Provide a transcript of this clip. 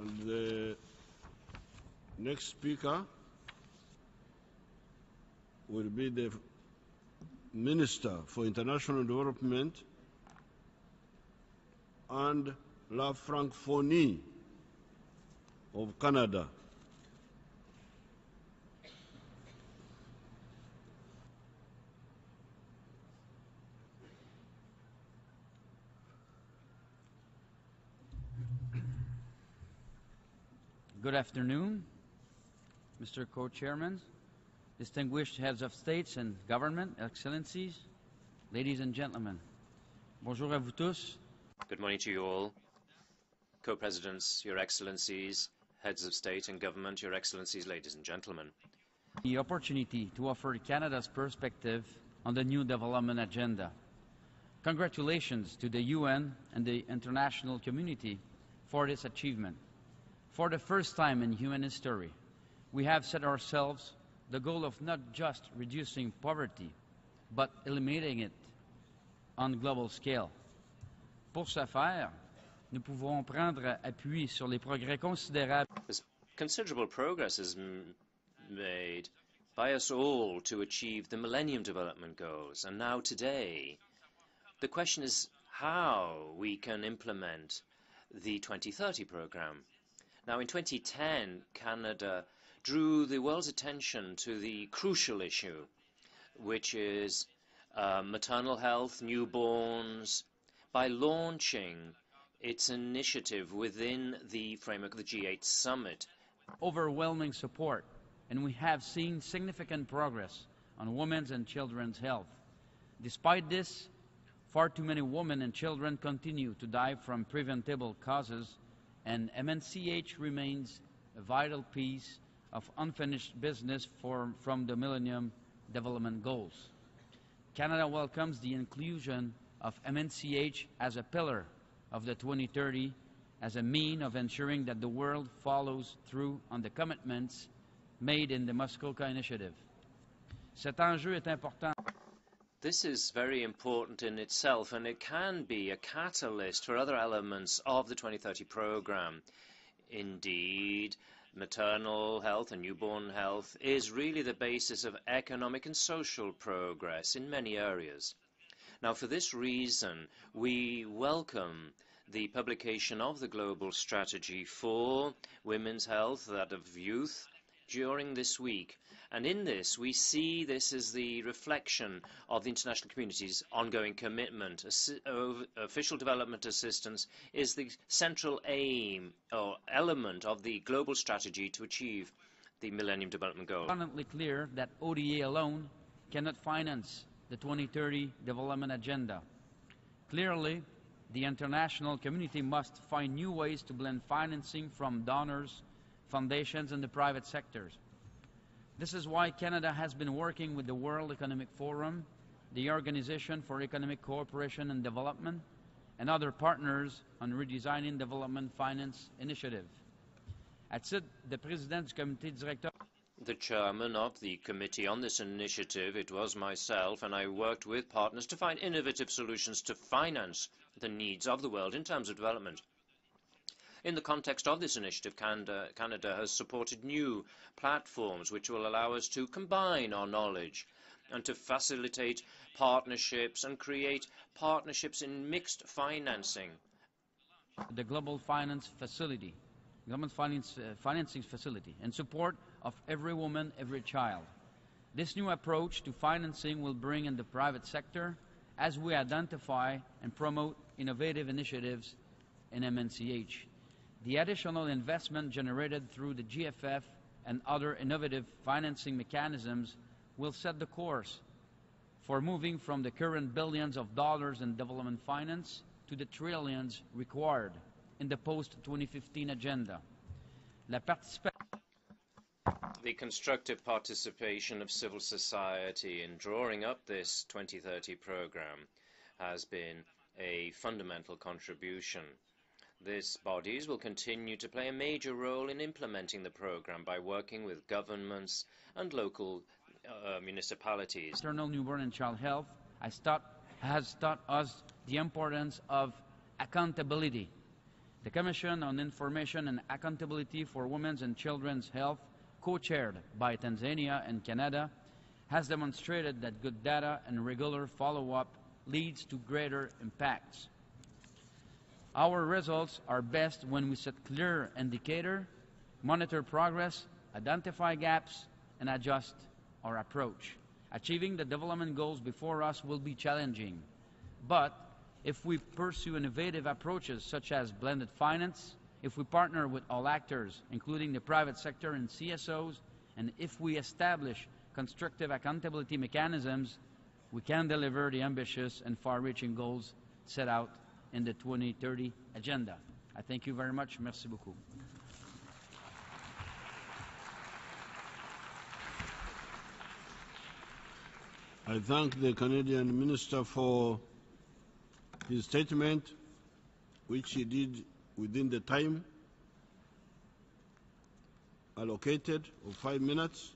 And the next speaker will be the Minister for International Development and La Francophonie of Canada. Good afternoon, Mr. Co-Chairman, distinguished heads of states and government, excellencies, ladies and gentlemen. Bonjour à vous tous. Good morning to you all. Co-Presidents, Your Excellencies, heads of state and government, Your Excellencies, ladies and gentlemen. The opportunity to offer Canada's perspective on the new development agenda. Congratulations to the UN and the international community for this achievement. For the first time in human history, we have set ourselves the goal of not just reducing poverty, but eliminating it on global scale. Pour ce faire, nous pouvons prendre appui sur les progrès considérables. Considerable progress is made by us all to achieve the Millennium Development Goals. And now today, the question is how we can implement the 2030 program. Now, in 2010, Canada drew the world's attention to the crucial issue, which is maternal health, newborns, by launching its initiative within the framework of the G8 summit. Overwhelming support, and we have seen significant progress on women's and children's health. Despite this, far too many women and children continue to die from preventable causes, and MNCH remains a vital piece of unfinished business from the Millennium Development Goals. Canada welcomes the inclusion of MNCH as a pillar of the 2030 as a mean of ensuring that the world follows through on the commitments made in the Muskoka Initiative. Cet enjeu est important. This is very important in itself, and it can be a catalyst for other elements of the 2030 program. Indeed, maternal health and newborn health is really the basis of economic and social progress in many areas. Now, for this reason, we welcome the publication of the Global Strategy for Women's Health, that of youth, during this week. And in this, we see this as the reflection of the international community's ongoing commitment. Official development assistance is the central aim or element of the global strategy to achieve the Millennium Development Goals. It's abundantly clear that ODA alone cannot finance the 2030 development agenda. Clearly, the international community must find new ways to blend financing from donors, foundations, and the private sectors. This is why Canada has been working with the World Economic Forum, the Organization for Economic Cooperation and Development, and other partners on redesigning development finance initiative. At titre de président du comité directeur, the chairman of the committee on this initiative, it was myself, and I worked with partners to find innovative solutions to finance the needs of the world in terms of development. In the context of this initiative, Canada has supported new platforms which will allow us to combine our knowledge and to facilitate partnerships and create partnerships in mixed financing. The Global Finance Facility, financing facility, in support of every woman, every child. This new approach to financing will bring in the private sector as we identify and promote innovative initiatives in MNCH. The additional investment generated through the GFF and other innovative financing mechanisms will set the course for moving from the current billions of dollars in development finance to the trillions required in the post-2015 agenda. The constructive participation of civil society in drawing up this 2030 program has been a fundamental contribution. These bodies will continue to play a major role in implementing the program by working with governments and local municipalities. Maternal, newborn, and child health has taught us the importance of accountability. The Commission on Information and Accountability for Women's and Children's Health, co-chaired by Tanzania and Canada, has demonstrated that good data and regular follow-up leads to greater impacts. Our results are best when we set clear indicators, monitor progress, identify gaps, and adjust our approach. Achieving the development goals before us will be challenging, but if we pursue innovative approaches such as blended finance, if we partner with all actors, including the private sector and CSOs, and if we establish constructive accountability mechanisms, we can deliver the ambitious and far-reaching goals set out in the 2030 agenda. I thank you very much. Merci beaucoup. I thank the Canadian Minister for his statement, which he did within the time allocated of 5 minutes.